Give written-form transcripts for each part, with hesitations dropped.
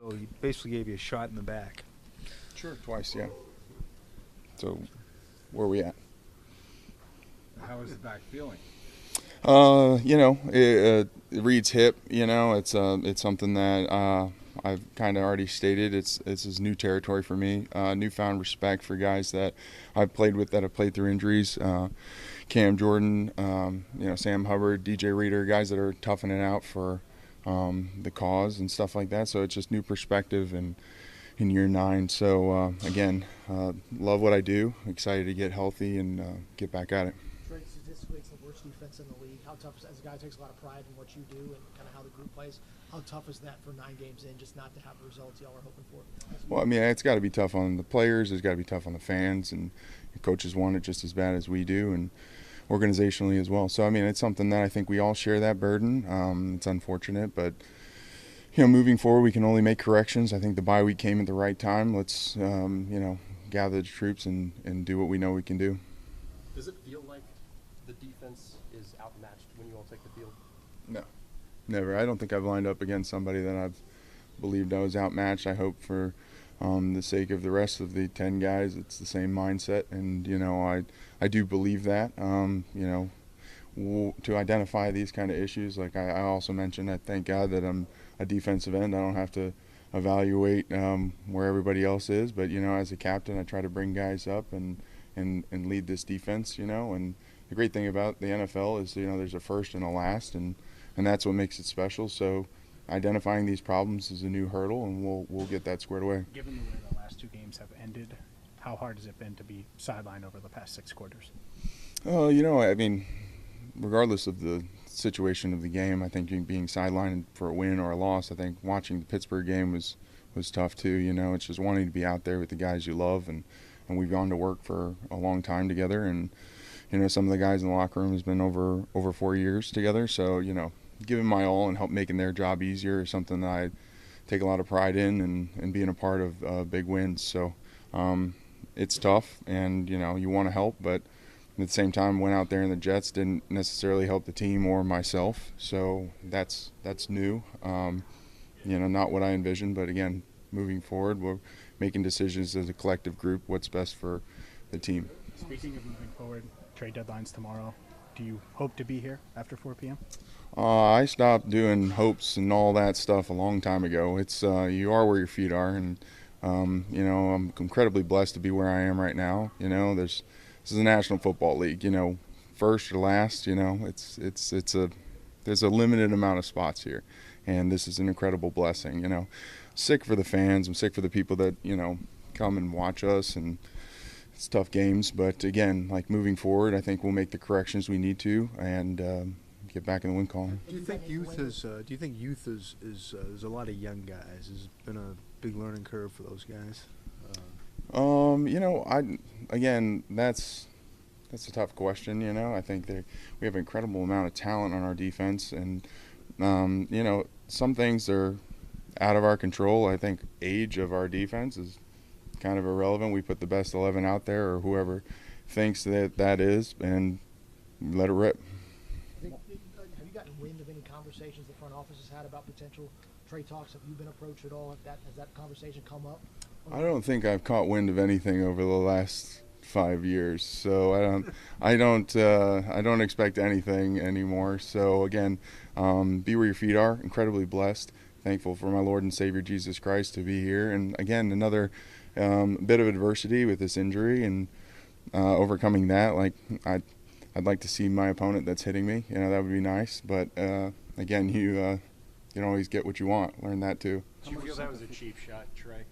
So he basically gave you a shot in the back. Sure, twice, yeah. So, where are we at? How is the back feeling? It reads hip. It's something that I've kind of already stated. It's is new territory for me. Newfound respect for guys that I've played with that have played through injuries. Cam Jordan, Sam Hubbard, DJ Reader, guys that are toughing it out for the cause and stuff like that. So it's just new perspective and in year 9. So love what I do. Excited to get healthy and get back at it. Trey, statistically, it's the worst defense in the league. How tough is, as a guy who takes a lot of pride in what you do and kind of how the group plays, how tough is that for 9 games in just not to have the results y'all are hoping for? Well, I mean, it's got to be tough on the players. It's got to be tough on the fans, and the coaches want it just as bad as we do, and organizationally as well. So, I mean, it's something that I think we all share that burden. It's unfortunate, but moving forward, we can only make corrections. I think the bye week came at the right time. Let's, gather the troops and do what we know we can do. Does it feel like the defense is outmatched when you all take the field? No, never. I don't think I've lined up against somebody that I've believed I was outmatched. I hope for the sake of the rest of the 10 guys, it's the same mindset. And, I do believe that, to identify these kind of issues. Like I also mentioned, I thank God that I'm a defensive end. I don't have to evaluate where everybody else is. But, as a captain, I try to bring guys up and lead this defense, and the great thing about the NFL is, there's a first and a last, and that's what makes it special. So identifying these problems is a new hurdle, and we'll get that squared away. Given the way the last 2 games have ended, how hard has it been to be sidelined over the past 6 quarters? Regardless of the situation of the game, I think being sidelined for a win or a loss, I think watching the Pittsburgh game was tough too. It's just wanting to be out there with the guys you love, and we've gone to work for a long time together, and some of the guys in the locker room has been over 4 years together. So giving my all and help making their job easier is something that I take a lot of pride in, and being a part of big wins. So it's tough, and you want to help, but at the same time, went out there and the Jets didn't necessarily help the team or myself. So that's new. Not what I envisioned, but again, moving forward, we're making decisions as a collective group, what's best for the team. Speaking of moving forward, trade deadline's tomorrow. Do you hope to be here after 4 p.m.? I stopped doing hopes and all that stuff a long time ago. It's you are where your feet are, and I'm incredibly blessed to be where I am right now. This is a National Football League. First or last. There's a limited amount of spots here, and this is an incredible blessing. Sick for the fans. I'm sick for the people that come and watch us, and it's tough games. But again, moving forward, I think we'll make the corrections we need to, and get back in the win column. Do you think youth is? There's a lot of young guys. Has been a big learning curve for those guys. That's a tough question. I think we have an incredible amount of talent on our defense, and some things are out of our control. I think age of our defense is kind of irrelevant. We put the best 11 out there, or whoever thinks that is, and let it rip. Have you gotten wind of any conversations the front office has had about potential trade talks? Have you been approached at all? Has that conversation come up? I don't think I've caught wind of anything over the last 5 years, so I don't expect anything anymore. So again, be where your feet are. Incredibly blessed, thankful for my Lord and Savior Jesus Christ to be here, and again another bit of adversity with this injury, and overcoming that. I'd like to see my opponent that's hitting me. That would be nice, but again, you don't always get what you want. Learn that too. Do you feel that was a cheap shot, Trey?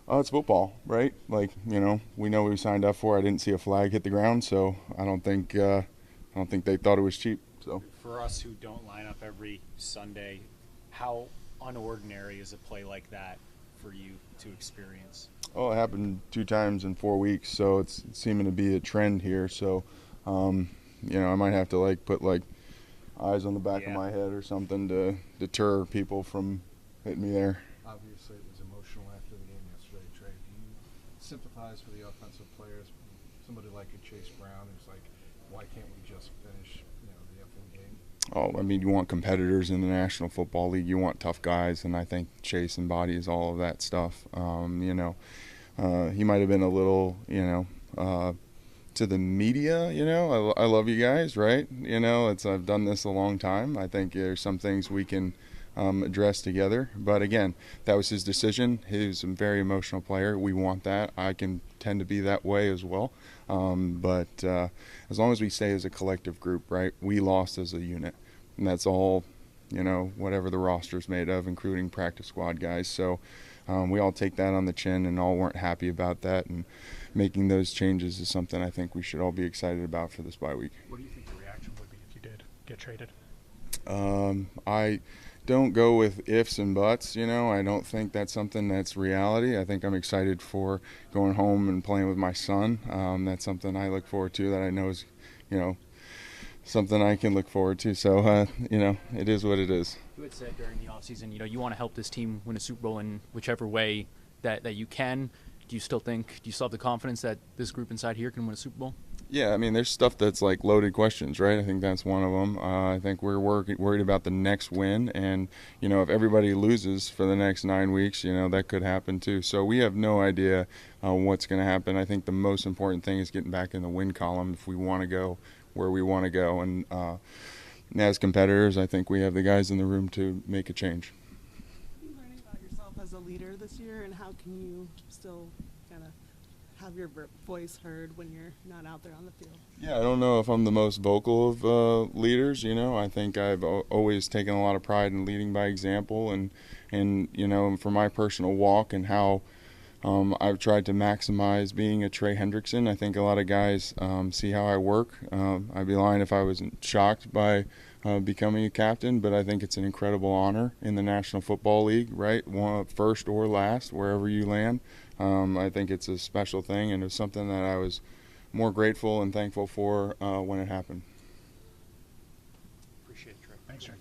It's football, right? We know what we signed up for. I didn't see a flag hit the ground, so I don't think they thought it was cheap. So for us who don't line up every Sunday, how unordinary is a play like that for you to experience? Oh, it happened 2 times in 4 weeks, so it's seeming to be a trend here. So, I might have to put eyes on the back of my head or something to deter people from hitting me there. Obviously, it was emotional after the game yesterday, Trey. Do you sympathize for the offensive players? Somebody like a Chase Brown who's like, why can't we just finish, the effing game? Oh, I mean, you want competitors in the National Football League. You want tough guys, and I think Chase embodies all of that stuff. He might have been a little, to the media, I love you guys, right? I've done this a long time. I think there's some things we can address together. But again, that was his decision. He's a very emotional player. We want that. I can tend to be that way as well. But as long as we stay as a collective group, right, we lost as a unit. And that's all, whatever the roster's made of, including practice squad guys. So we all take that on the chin and all weren't happy about that. And making those changes is something I think we should all be excited about for this bye week. What do you think the reaction would be if you did get traded? I don't go with ifs and buts, I don't think that's something that's reality. I think I'm excited for going home and playing with my son. That's something I look forward to, that I know is, something I can look forward to. So, it is what it is. You had said during the offseason, you want to help this team win a Super Bowl in whichever way that you can. Do you still have the confidence that this group inside here can win a Super Bowl? Yeah, I mean, there's stuff that's like loaded questions, right? I think that's one of them. I think we're worried about the next win, and if everybody loses for the next 9 weeks, that could happen too. So we have no idea what's going to happen. I think the most important thing is getting back in the win column if we want to go where we want to go. And as competitors, I think we have the guys in the room to make a change. Are you learning about yourself as a leader this year, and how can you still kind of have your voice heard when you're not out there on the field? Yeah, I don't know if I'm the most vocal of leaders. I think I've always taken a lot of pride in leading by example, and for my personal walk and how I've tried to maximize being a Trey Hendrickson. I think a lot of guys see how I work. I'd be lying if I wasn't shocked by becoming a captain, but I think it's an incredible honor in the National Football League, right? First or last, wherever you land. I think it's a special thing, and it's something that I was more grateful and thankful for when it happened. Appreciate it, Trey. Thanks, Trey.